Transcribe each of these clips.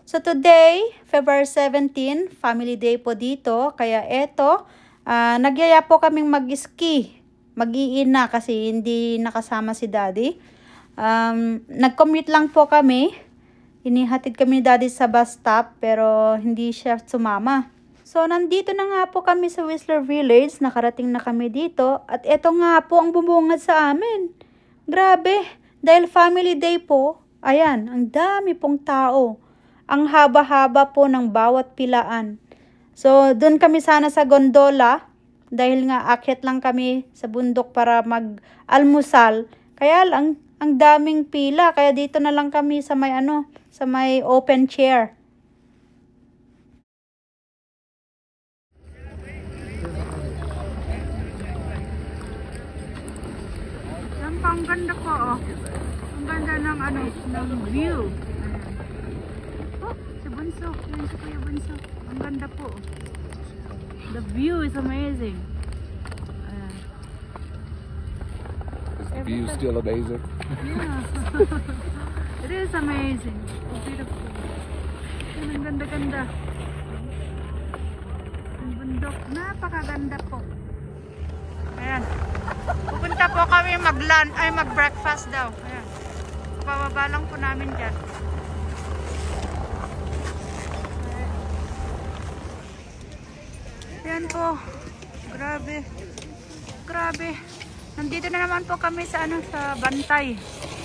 So today, February 17, family day po dito. Kaya eto, nagyaya po kaming mag-ski. Mag-iina kasi hindi nakasama si daddy. Nag-commute lang po kami. Inihatid kami ni daddy sa bus stop pero hindi siya sumama. So nandito na nga po kami sa Whistler Village. Nakarating na kami dito. At eto nga po ang bumungad sa amin. Grabe, dahil family day po. Ayan, ang dami pong tao. Ang haba-haba po ng bawat pilaan. So, doon kami sana sa gondola. Dahil nga akyat lang kami sa bundok para mag-almusal. Kaya lang, ang daming pila. Kaya dito na lang kami sa may sa may open chair. Ang ganda po, oh. Ang ganda ng ng view. Si Bunso, yan si Kuya Bunso. Ang ganda po. The view is amazing. Is the view still amazing? Yeah. It is amazing. So beautiful. Yan, ang ganda-ganda. Ang bundok, napakaganda po. Ayan. Pupunta po kami mag-breakfast daw. Ayan. Bababa lang po namin dyan. Ayan po. Grabe. Grabe. Nandito na naman po kami sa sa bantay.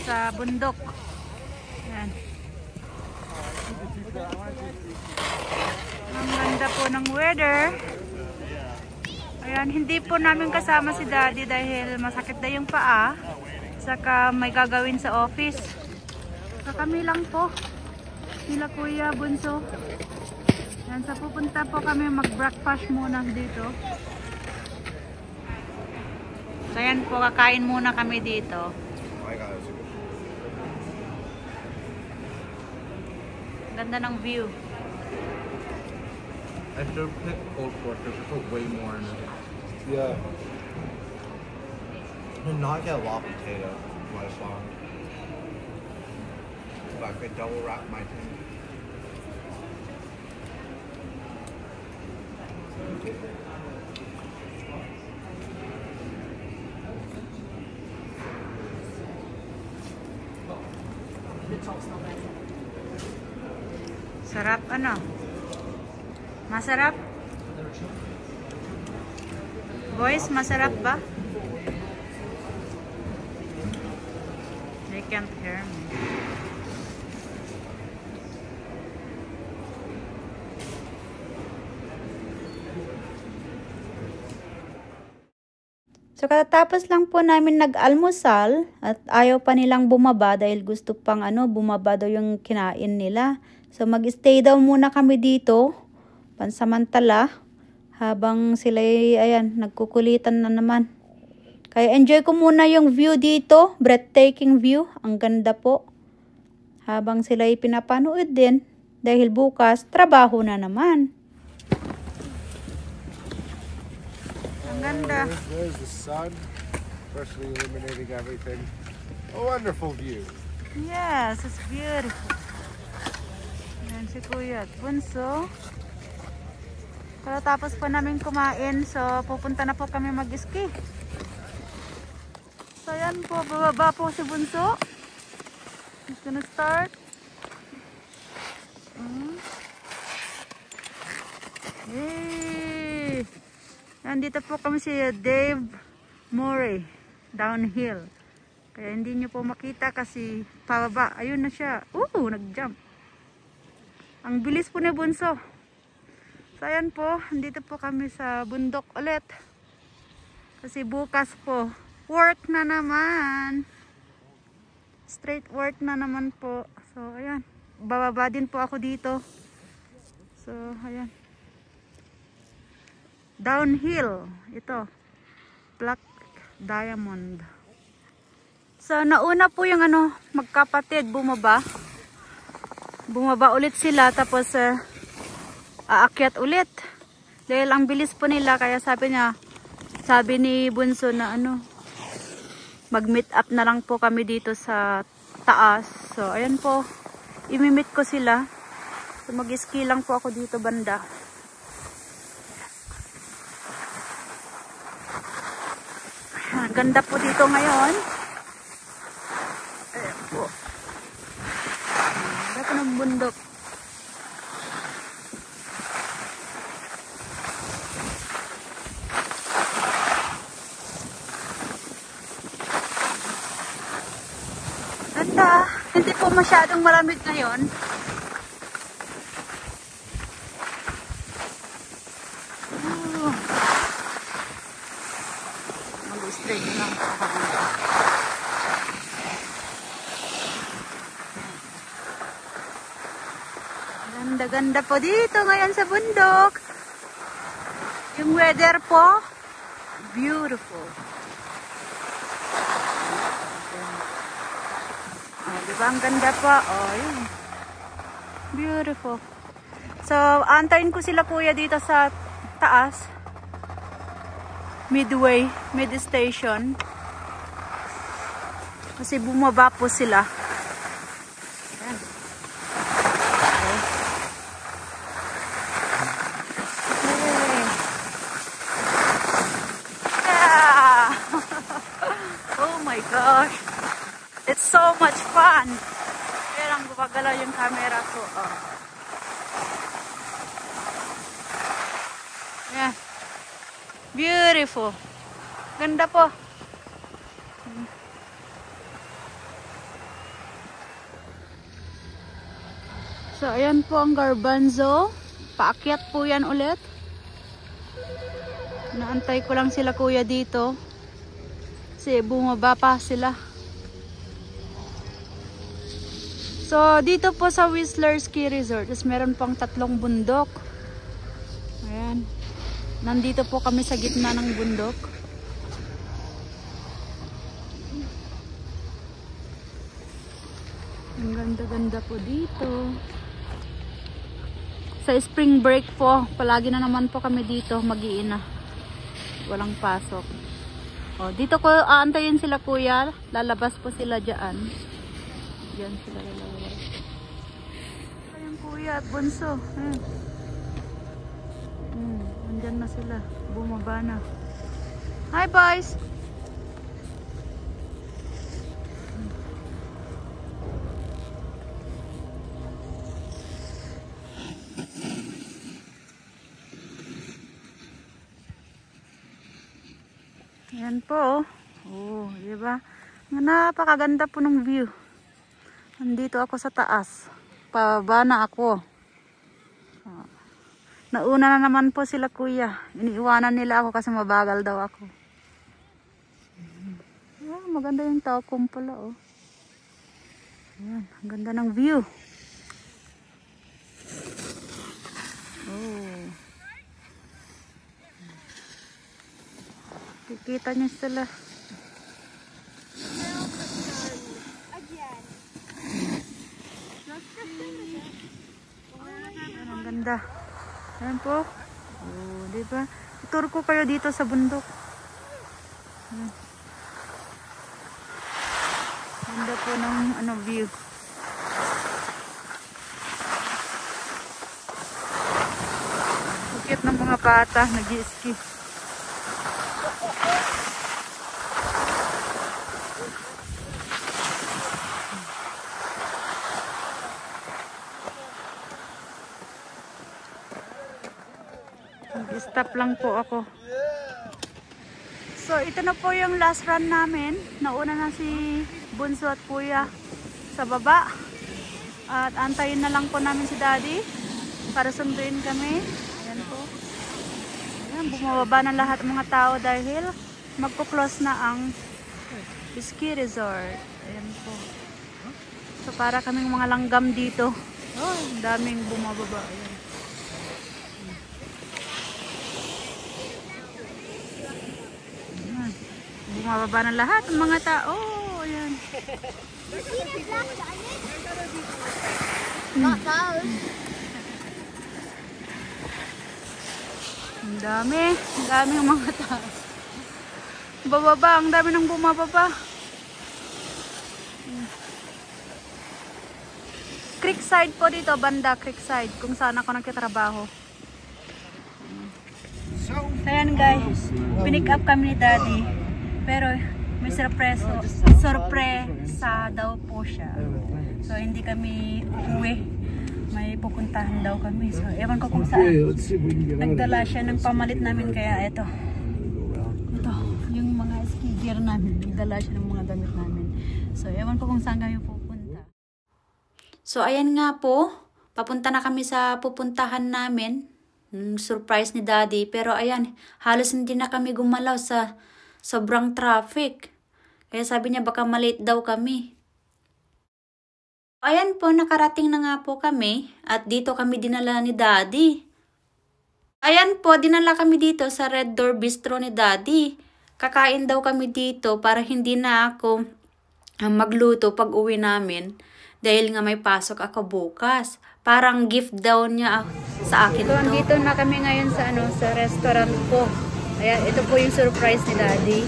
Sa bundok. Ayan. Ang ganda po ng weather. Ayan, hindi po namin kasama si daddy dahil masakit na yung paa. Saka may gagawin sa office. So kami lang po. Sila Kuya Bunso. Yan, sa pupunta po kami mag-breakfast muna dito. So yan po, kakain muna kami dito. Ganda ng view. I should pick pulled pork. I should put way more in it. Yeah. And not get a lot of potato. My song. If I could double wrap my thing. Sarap Masarap? Boys, masarap ba? They can't hear me. So katatapos lang po namin nag-almusal at ayaw pa nilang bumaba dahil gusto pang bumaba daw yung kinain nila. So mag-stay daw muna kami dito pansamantala habang sila nagkukulitan na naman. Kaya enjoy ko muna yung view dito, breathtaking view, ang ganda po. Habang sila pinapanood din dahil bukas trabaho na naman. Ang ganda. There's the sun, freshly illuminating everything. A wonderful view. Yes, it's beautiful. Yan si Kuya Bunso. Tapos po namin kumain, so pupunta na po kami mag-ski. So yan po, bababa po si Bunso. He's gonna start. Yay! Nandito po kami si Dave Murray, downhill. Kaya hindi nyo po makita kasi pababa. Ayun na siya. Nag-jump. Ang bilis po ni Bunso. So ayan po, dito po kami sa bundok ulit. Kasi bukas po, work na naman. Straight work na naman po. So ayan, bababa din po ako dito. So ayan. Downhill, ito. Black Diamond. So nauna po yung magkapatid bumaba. Bumaba ulit sila tapos aakyat ulit. Dahil ang bilis po nila kaya sabi ni Bunso na mag-meet up na lang po kami dito sa taas. So ayan po, imimit ko sila. So, mag-ski lang po ako dito banda. Ganda po dito ngayon. Ayan po. Ganda po ng bundok. Ganda. Hindi po masyadong malamig ngayon. Mag-straight na lang ako. Ganda-ganda po dito ngayon sa bundok. Yung weather po, beautiful. Oh, diba ang ganda po? Oh, yun. Beautiful. So, antayin ko sila kuya dito sa taas. Midway, mid station. Kasi bumaba po sila. Ayan. Okay. Yeah. Oh my gosh. It's so much fun. Kaya lang gumagalaw yung camera ko. Oh. Ayan. Beautiful. Ganda po. So, ayan po ang garbanzo. Paakyat po yan ulit. Naantay ko lang sila kuya dito. Kasi bumaba pa sila. So, dito po sa Whistler Ski Resort, meron pang 3 bundok. Ayan. Nandito po kami sa gitna ng bundok. Ang ganda-ganda po dito. Sa spring break po, palagi na naman po kami dito mag-iina. Walang pasok. O, dito ko aantayin sila kuya. Lalabas po sila dyan. Diyan sila lalabas. Ayan kuya at bunso. Ayan. Andyan na sila. Bumaba na. Hi boys! Ayan po. Oh, diba? Napakaganda po ng view. Nandito ako sa taas. Pababa na ako. Nauna na naman po sila kuya. Iniiwanan nila ako kasi mabagal daw ako. Maganda yung Taukum pala oh. Ayan, ang ganda ng view. Oh. Kikita niyo sila. Ayan, ang ganda. Ayan po. Oh, diba? Tour ko kayo dito sa bundok. Ayan. Ganda po ng view. Bukit ng mga bata nag-i-ski. Stop lang po ako. So, ito na po yung last run namin. Nauna na si Bunso at Kuya sa baba. At antayin na lang po namin si Daddy para sunduin kami. Ayan po. Ayan, bumababa na lahat ng mga tao dahil magpo-close na ang ski resort. Ayan po. So, para kaming mga langgam dito. Oh, daming bumababa. Ayan. Bumababa na lahat ng mga tao. Ayan. Ang dami. Ang dami ng mga tao. Bababa. Ang dami ng bumababa. Creekside po dito, banda Creekside, kung saan ako nagtatrabaho. So ayan guys, pinick up kami ni Daddy. Pero may sorpresa daw po siya. So hindi kami uuwi. May pupuntahan daw kami. So ewan ko kung saan. Nagdala siya ng pamalit namin, kaya ito. Ito, yung mga ski gear namin. Nagdala siya ng mga damit namin. So ewan ko kung saan kami pupunta. So ayan nga po, papunta na kami sa pupuntahan namin. Surprise ni Daddy. Pero ayan, halos hindi na kami gumalaw sa sobrang traffic. Kaya sabi niya baka malate daw kami. Ayan po, nakarating na nga po kami. At dito kami dinala ni Daddy. Ayan po, dinala kami dito sa Red Door Bistro ni Daddy. Kakain daw kami dito para hindi na ako magluto pag uwi namin. Dahil nga may pasok ako bukas. Parang gift daw niya sa akin. So, andito na kami ngayon sa restaurant po. Ayan, ito po yung surprise ni Daddy.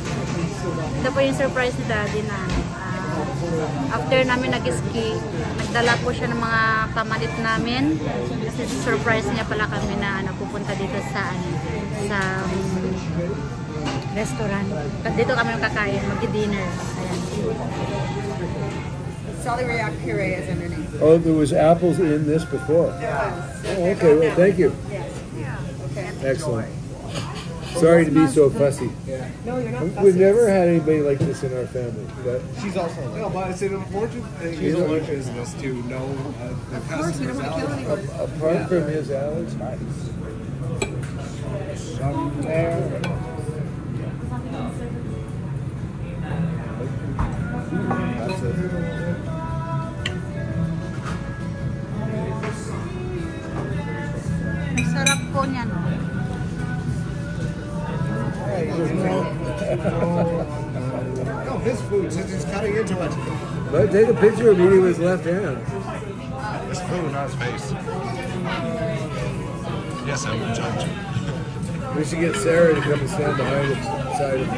Ito po yung surprise ni Daddy na after namin nag-ski, nagdala po siya ng mga pamalit namin. Kasi surprise niya pala kami na pupunta dito sa restaurant. Dito kami kakain, mag-dinner. Ayan. Celeriac puree is underneath. Oh, there was apples in this before. Oh, okay. Well, thank you. Okay. Excellent. Sorry to be so fussy. No, you're not. We've never had anybody like this in our family. But She's also no, but it's an important thing in the business to know the customer's allergy. apart from his allergies, somewhere. That's it. Ang sarap po niyan. No, his food, since he's cutting into it. But take a picture of eating with his left hand. His food, not his face. Yes, I'm a judge. We should get Sarah to come and stand behind him, beside him.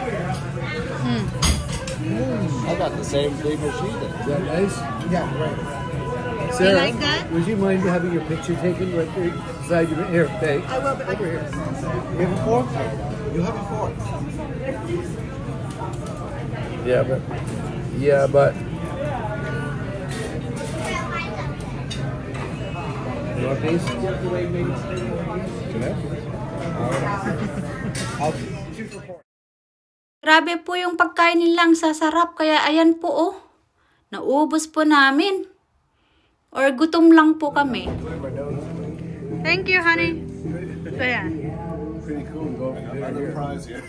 I got the same thing as she did. Is that nice? Yeah, right. Sarah, like that? would you mind having your picture taken right there beside you? Here, Faye. I will, but Over here. You have a fork? You have a fork. Yeah, but. You want these? Can I? I'll shoot for pork. Grabe po yung pagkain nilang sasarap. Kaya ayan po oh. Naubos po namin. Or gutom lang po kami. Thank you, honey. So, ayan. Pretty cool. Go over Another prize here.